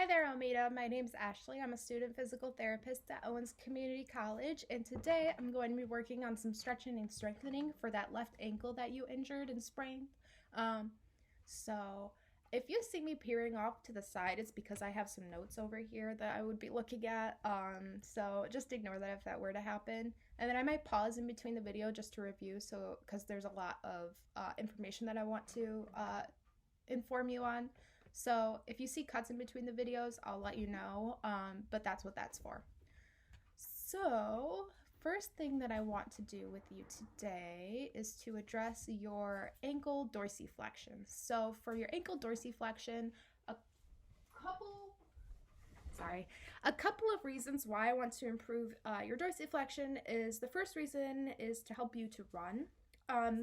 Hi there, Almeida. My name's Ashley. I'm a student physical therapist at Owens Community College, and today I'm going to be working on some stretching and strengthening for that left ankle that you injured and sprained. Um, so, if you see me peering off to the side, it's because I have some notes over here that I would be looking at. So just ignore that if that were to happen. And then I might pause in between the video just to review, so because there's a lot of information that I want to inform you on. So if you see cuts in between the videos, I'll let you know, but that's what that's for. So, first thing that I want to do with you today is to address your ankle dorsiflexion. So, for your ankle dorsiflexion, a couple a couple of reasons why I want to improve your dorsiflexion is the first reason is to help you to run.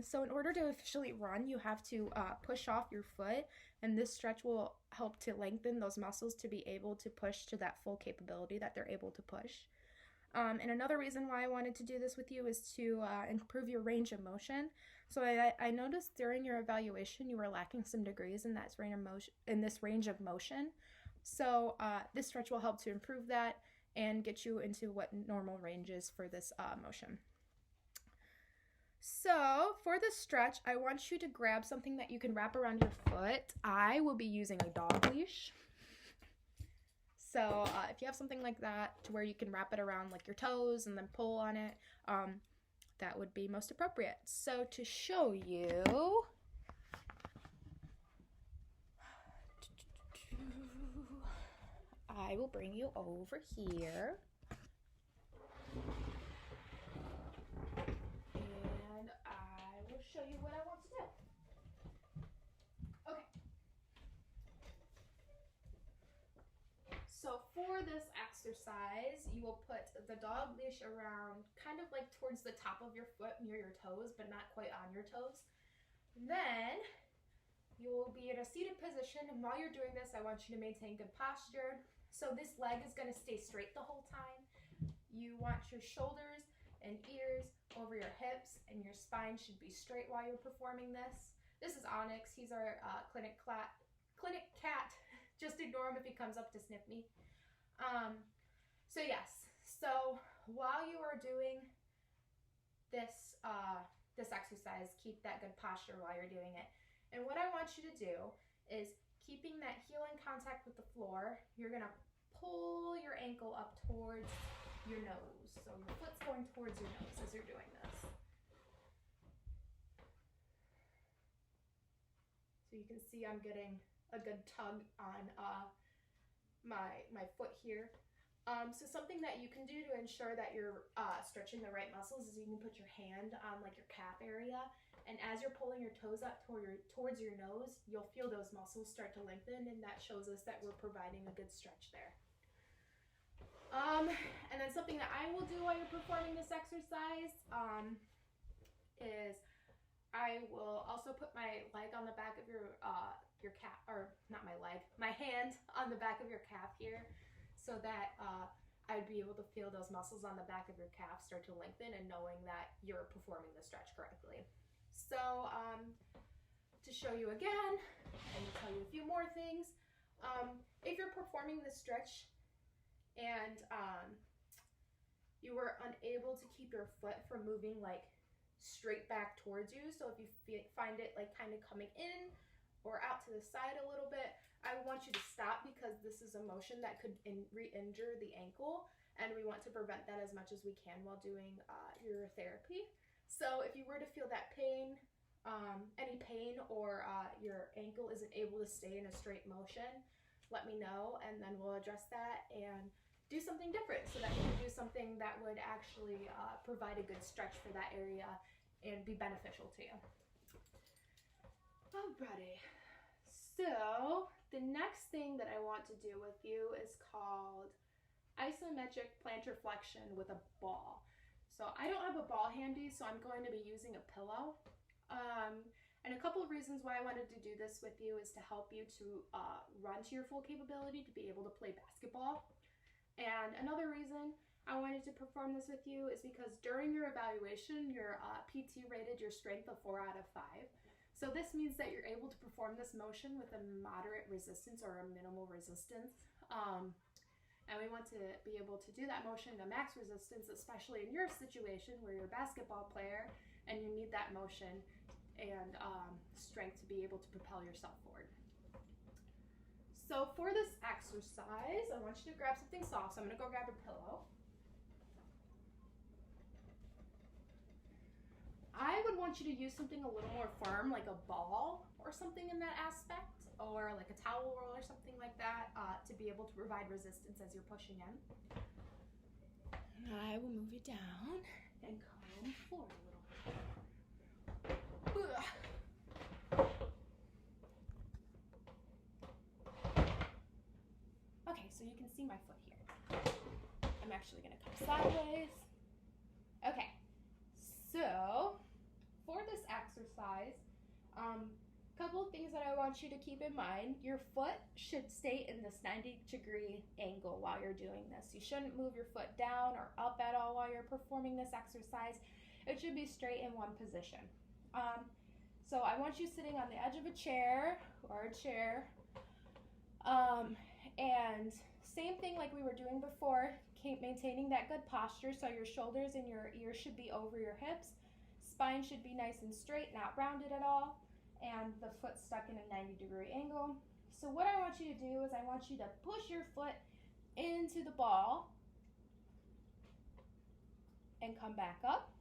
So in order to efficiently run, you have to push off your foot, and this stretch will help to lengthen those muscles to be able to push to that full capability that they're able to push. And another reason why I wanted to do this with you is to improve your range of motion. So I noticed during your evaluation you were lacking some degrees in that range of motion, in this range of motion. So this stretch will help to improve that and get you into what normal range is for this motion. So for the stretch, I want you to grab something that you can wrap around your foot. I will be using a dog leash. So if you have something like that to where you can wrap it around like your toes and then pull on it, that would be most appropriate. So to show you, I will bring you over here. And I will show you what I want to do. Okay. So for this exercise, you will put the dog leash around kind of like towards the top of your foot near your toes, but not quite on your toes. Then you will be in a seated position, and while you're doing this, I want you to maintain good posture. So this leg is going to stay straight the whole time. You want your shoulders and ears over your hips, and your spine should be straight while you're performing this. This is Onyx. He's our clinic cat. Just ignore him if he comes up to sniff me. So while you are doing this exercise, keep that good posture while you're doing it. And what I want you to do is keeping that heel in contact with the floor, you're going to pull your ankle up towards your nose. So your foot's going towards your nose as you're doing this. So you can see I'm getting a good tug on my foot here. So something that you can do to ensure that you're stretching the right muscles is you can put your hand on like your calf area, and as you're pulling your toes up towards your nose, you'll feel those muscles start to lengthen, and that shows us that we're providing a good stretch there. And then something that I will do while you're performing this exercise is I will also put my leg on the back of your calf, or not my leg, my hand on the back of your calf here, so that I'd be able to feel those muscles on the back of your calf start to lengthen, and knowing that you're performing the stretch correctly. So to show you again, and to tell you a few more things, if you're performing this stretch and you were unable to keep your foot from moving like straight back towards you, so if you find it like kind of coming in or out to the side a little bit, I want you to stop, because this is a motion that could re-injure the ankle, and we want to prevent that as much as we can while doing your therapy. So if you were to feel that pain, any pain, or your ankle isn't able to stay in a straight motion, let me know, and then we'll address that and do something different so that you can do something that would actually provide a good stretch for that area and be beneficial to you. Alrighty, so the next thing that I want to do with you is called isometric plantar flexion with a ball. So I don't have a ball handy, so I'm going to be using a pillow. And a couple of reasons why I wanted to do this with you is to help you to run to your full capability, to be able to play basketball. And another reason I wanted to perform this with you is because during your evaluation, your PT rated your strength a 4 out of 5. So this means that you're able to perform this motion with a moderate resistance or a minimal resistance. And we want to be able to do that motion to max resistance, especially in your situation where you're a basketball player and you need that motion and strength to be able to propel yourself forward. So for this exercise, I want you to grab something soft. So I'm going to go grab a pillow. I would want you to use something a little more firm, like a ball or something in that aspect, or like a towel roll or something like that, to be able to provide resistance as you're pushing in. I will move you down and come forward a little. Okay, so you can see my foot here. I'm actually going to come sideways. Okay, so for this exercise, couple of things that I want you to keep in mind. Your foot should stay in this 90-degree angle while you're doing this. You shouldn't move your foot down or up at all while you're performing this exercise. It should be straight in one position. So I want you sitting on the edge of a chair or a chair. And same thing like we were doing before, keep maintaining that good posture. So your shoulders and your ears should be over your hips. Spine should be nice and straight, not rounded at all. And the foot stuck in a 90-degree angle. So what I want you to do is I want you to push your foot into the ball and come back up.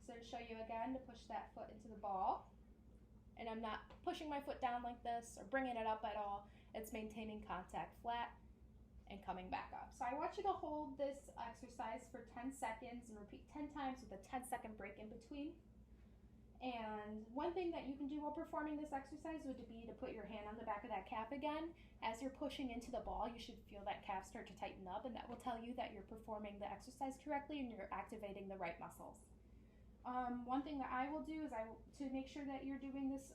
So to show you again, to push that foot into the ball. And I'm not pushing my foot down like this or bringing it up at all. It's maintaining contact flat and coming back up. So I want you to hold this exercise for 10 seconds and repeat 10 times with a 10-second break in between. And one thing that you can do while performing this exercise would be to put your hand on the back of that calf again. As you're pushing into the ball, you should feel that calf start to tighten up, and that will tell you that you're performing the exercise correctly and you're activating the right muscles. One thing that I will do is to make sure that you're doing this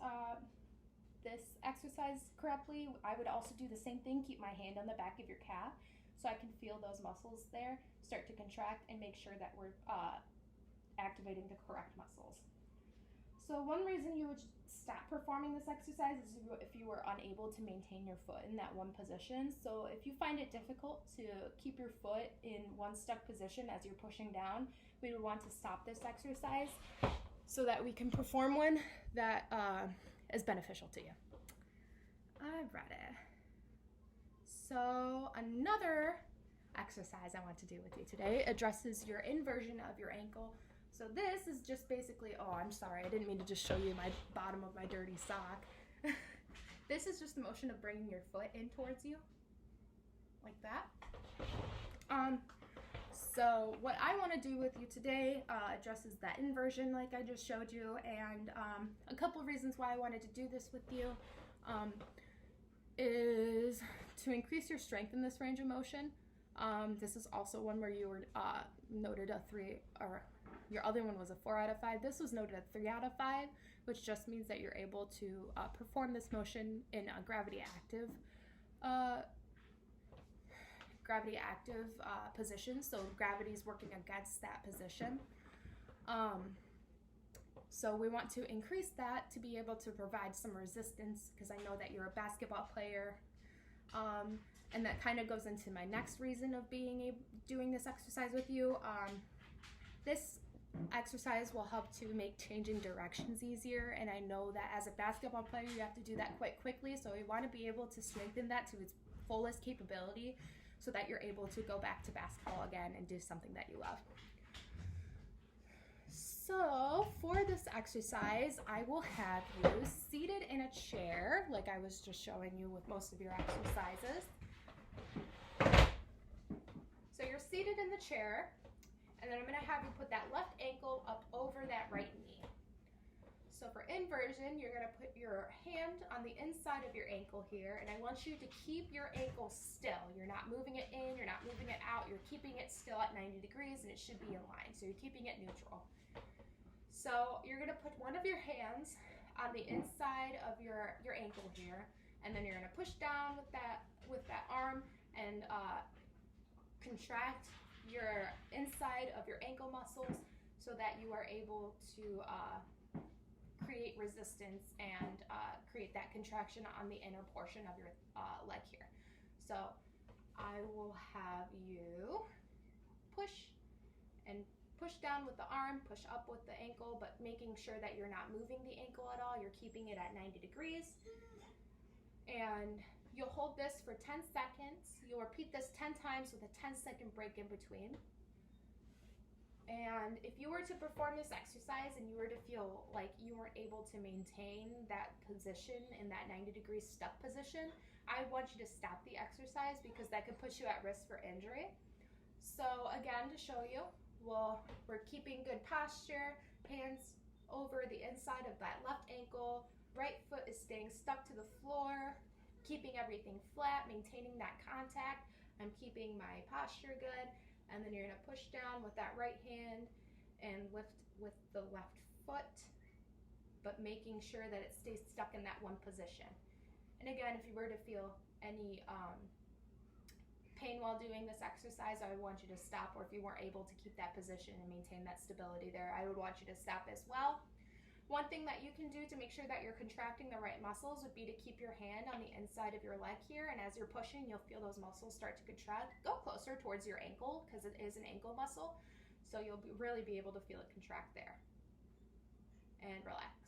this exercise correctly, I would also do the same thing, keep my hand on the back of your calf so I can feel those muscles there start to contract and make sure that we're activating the correct muscles. So one reason you would stop performing this exercise is if you were unable to maintain your foot in that one position. So if you find it difficult to keep your foot in one stuck position as you're pushing down, we would want to stop this exercise so that we can perform one that is beneficial to you. Alrighty. So another exercise I want to do with you today addresses your inversion of your ankle. So this is just basically, oh, I'm sorry, I didn't mean to just show you my bottom of my dirty sock. This is just the motion of bringing your foot in towards you, like that. So what I want to do with you today addresses that inversion like I just showed you, and a couple of reasons why I wanted to do this with you is to increase your strength in this range of motion. This is also one where you were noted a 3, or your other one was a 4 out of 5. This was noted a 3 out of 5, which just means that you're able to perform this motion in a gravity active position. So gravity is working against that position. So we want to increase that to be able to provide some resistance, because I know that you're a basketball player. And that kind of goes into my next reason of doing this exercise with you. This exercise will help to make changing directions easier, and I know that as a basketball player you have to do that quite quickly, so we want to be able to strengthen that to its fullest capability so that you're able to go back to basketball again and do something that you love. So for this exercise, I will have you seated in a chair like I was just showing you with most of your exercises. So you're seated in the chair, and then I'm going to have you put that left ankle up over that right knee. So for inversion, you're going to put your hand on the inside of your ankle here, and I want you to keep your ankle still. You're not moving it in, you're not moving it out, you're keeping it still at 90 degrees, and it should be in line. So you're keeping it neutral. So you're going to put one of your hands on the inside of your ankle here, and then you're going to push down with that arm and contract your inside of your ankle muscles so that you are able to create resistance and create that contraction on the inner portion of your leg So I will have you push and push down with the arm, push up with the ankle, but making sure that you're not moving the ankle at all. You're keeping it at 90 degrees. And you'll hold this for 10 seconds. You'll repeat this 10 times with a 10-second break in between. And if you were to perform this exercise and you were to feel like you weren't able to maintain that position in that 90-degree stuck position, I want you to stop the exercise because that could put you at risk for injury. So again, to show you, we're keeping good posture, hands over the inside of that left ankle, right foot is staying stuck to the floor, keeping everything flat, maintaining that contact. I'm keeping my posture good. And then you're gonna push down with that right hand and lift with the left foot, but making sure that it stays stuck in that one position. And again, if you were to feel any pain while doing this exercise, I would want you to stop, or if you weren't able to keep that position and maintain that stability there, I would want you to stop as well. One thing that you can do to make sure that you're contracting the right muscles would be to keep your hand on the inside of your leg here, and as you're pushing, you'll feel those muscles start to contract. Go closer towards your ankle because it is an ankle muscle, so you'll really be able to feel it contract there. And relax.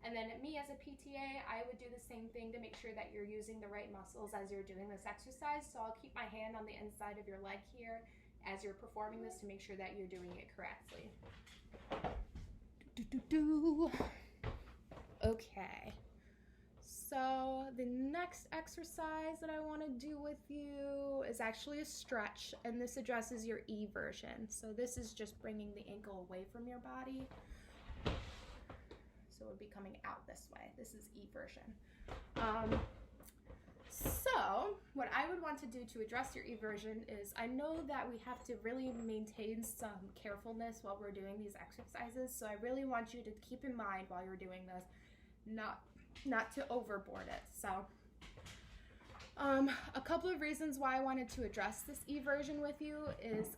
And then me as a PTA, I would do the same thing to make sure that you're using the right muscles as you're doing this exercise. So I'll keep my hand on the inside of your leg here as you're performing this to make sure that you're doing it correctly. Okay, so the next exercise that I want to do with you is actually a stretch, and this addresses your E version. So this is just bringing the ankle away from your body. So it would be coming out this way. This is E version. So what I would want to do to address your E version is, I know that we have to really maintain some carefulness while we're doing these exercises. So I really want you to keep in mind while you're doing this, not to overboard it. So a couple of reasons why I wanted to address this E version with you is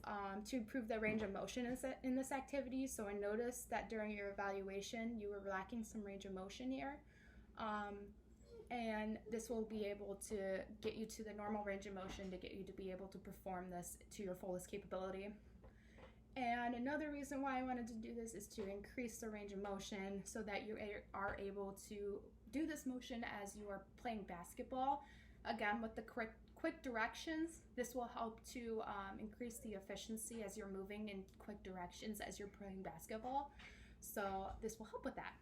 to improve the range of motion in this activity. So I noticed that during your evaluation, you were lacking some range of motion here. And this will be able to get you to the normal range of motion to get you to be able to perform this to your fullest capability. And another reason why I wanted to do this is to increase the range of motion so that you are able to do this motion as you are playing basketball. Again, with the quick directions, this will help to increase the efficiency as you're moving in quick directions as you're playing basketball. So this will help with that.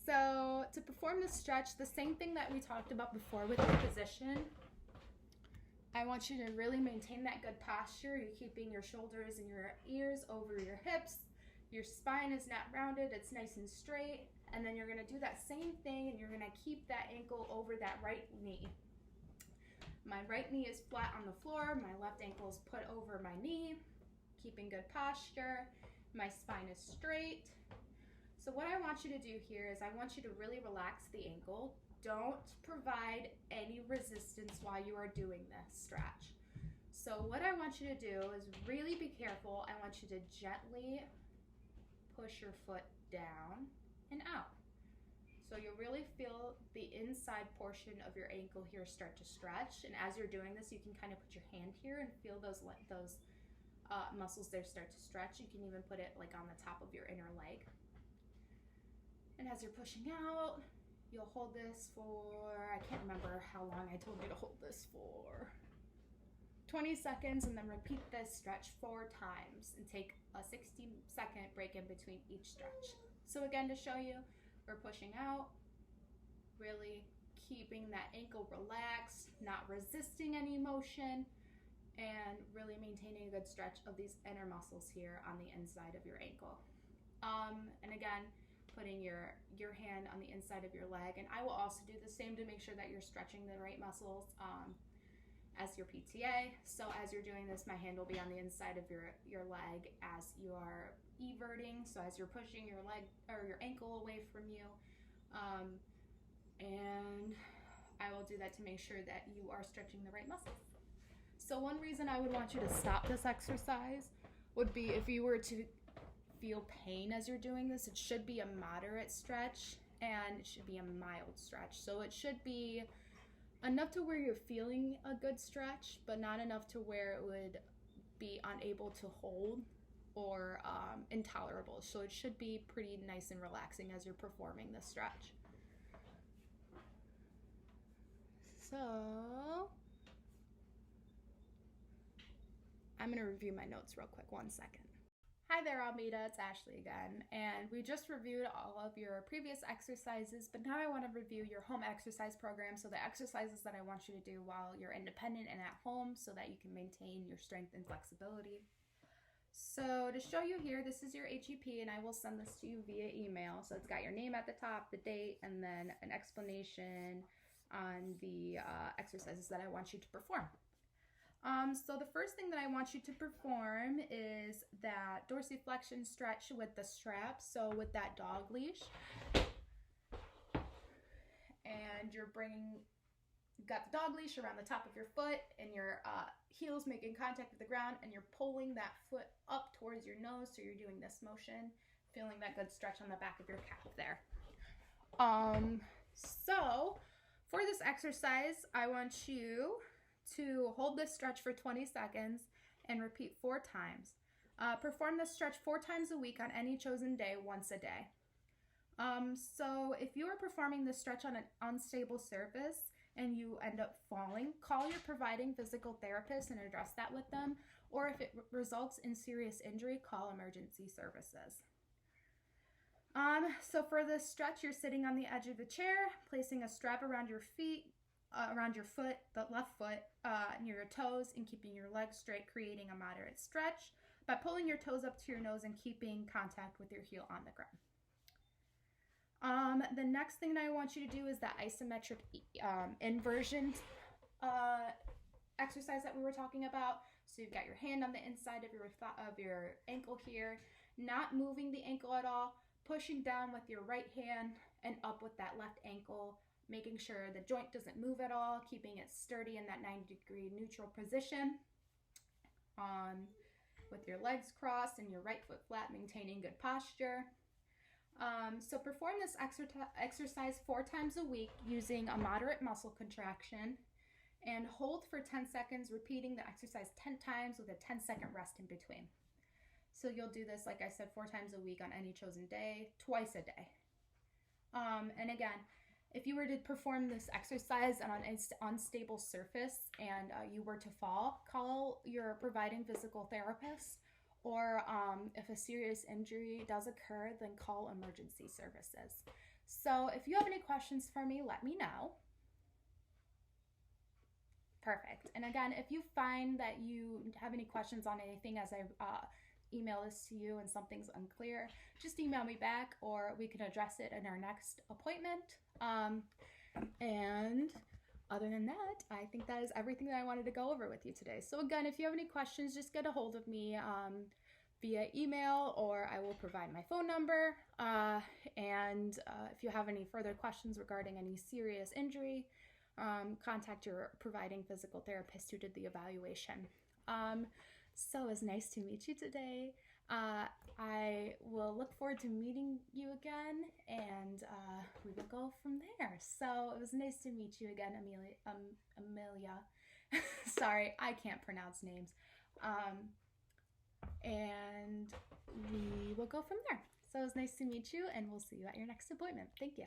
So to perform this stretch, the same thing that we talked about before with your position, I want you to really maintain that good posture. You're keeping your shoulders and your ears over your hips. Your spine is not rounded, it's nice and straight. And then you're gonna do that same thing and you're gonna keep that ankle over that right knee. My right knee is flat on the floor, my left ankle is put over my knee, keeping good posture. My spine is straight. So what I want you to do here is I want you to really relax the ankle. Don't provide any resistance while you are doing this stretch. So what I want you to do is really be careful. I want you to gently push your foot down and out. So you'll really feel the inside portion of your ankle here start to stretch. And as you're doing this, you can kind of put your hand here and feel those muscles there start to stretch. You can even put it like on the top of your inner leg. And as you're pushing out, you'll hold this for, I can't remember how long I told you to hold this for, 20 seconds, and then repeat this stretch 4 times and take a 60-second break in between each stretch. So again, to show you, we're pushing out, really keeping that ankle relaxed, not resisting any motion, and really maintaining a good stretch of these inner muscles here on the inside of your ankle. And again, putting your hand on the inside of your leg. And I will also do the same to make sure that you're stretching the right muscles as your PTA. So as you're doing this, my hand will be on the inside of your leg as you are everting. So as you're pushing your leg or your ankle away from you. And I will do that to make sure that you are stretching the right muscles. So one reason I would want you to stop this exercise would be if you were to feel pain as you're doing this. It should be a moderate stretch and it should be a mild stretch. So it should be enough to where you're feeling a good stretch, but not enough to where it would be unable to hold or intolerable. So it should be pretty nice and relaxing as you're performing this stretch. So I'm going to review my notes real quick. 1 second. Hi there, Almeida. It's Ashley again. And we just reviewed all of your previous exercises, but now I want to review your home exercise program. So the exercises that I want you to do while you're independent and at home so that you can maintain your strength and flexibility. So to show you here, this is your HEP, and I will send this to you via email. So it's got your name at the top, the date, and then an explanation on the exercises that I want you to perform. So the first thing that I want you to perform is that dorsiflexion stretch with the strap, so with that dog leash. And you've got the dog leash around the top of your foot, and your heels making contact with the ground, and you're pulling that foot up towards your nose, so you're doing this motion, feeling that good stretch on the back of your calf there. So for this exercise, I want you to hold this stretch for 20 seconds and repeat 4 times. Perform this stretch 4 times a week on any chosen day, once a day. So if you are performing this stretch on an unstable surface and you end up falling, call your providing physical therapist and address that with them. Or if it results in serious injury, call emergency services. So for this stretch, you're sitting on the edge of the chair, placing a strap around your feet, around your foot, the left foot, near your toes, and keeping your legs straight, creating a moderate stretch by pulling your toes up to your nose and keeping contact with your heel on the ground. The next thing that I want you to do is that isometric inversion exercise that we were talking about. So you've got your hand on the inside of your ankle here, not moving the ankle at all, pushing down with your right hand and up with that left ankle, making sure the joint doesn't move at all, keeping it sturdy in that 90-degree neutral position. With your legs crossed and your right foot flat, maintaining good posture. So perform this exercise 4 times a week using a moderate muscle contraction, and hold for 10 seconds, repeating the exercise 10 times with a 10-second rest in between. So you'll do this, like I said, 4 times a week on any chosen day, twice a day. And again, if you were to perform this exercise on an unstable surface and you were to fall, call your providing physical therapist, or if a serious injury does occur, then call emergency services. So if you have any questions for me, let me know. Perfect. And again, if you find that you have any questions on anything as I email this to you and something's unclear, just email me back, or we can address it in our next appointment. And other than that, I think that is everything that I wanted to go over with you today. So again, if you have any questions, just get a hold of me via email, or I will provide my phone number. And if you have any further questions regarding any serious injury, contact your providing physical therapist who did the evaluation. So it was nice to meet you today. I will look forward to meeting you again, and we will go from there. So it was nice to meet you again, Amelia. Sorry, I can't pronounce names. And we will go from there. So it was nice to meet you, and we'll see you at your next appointment. Thank you.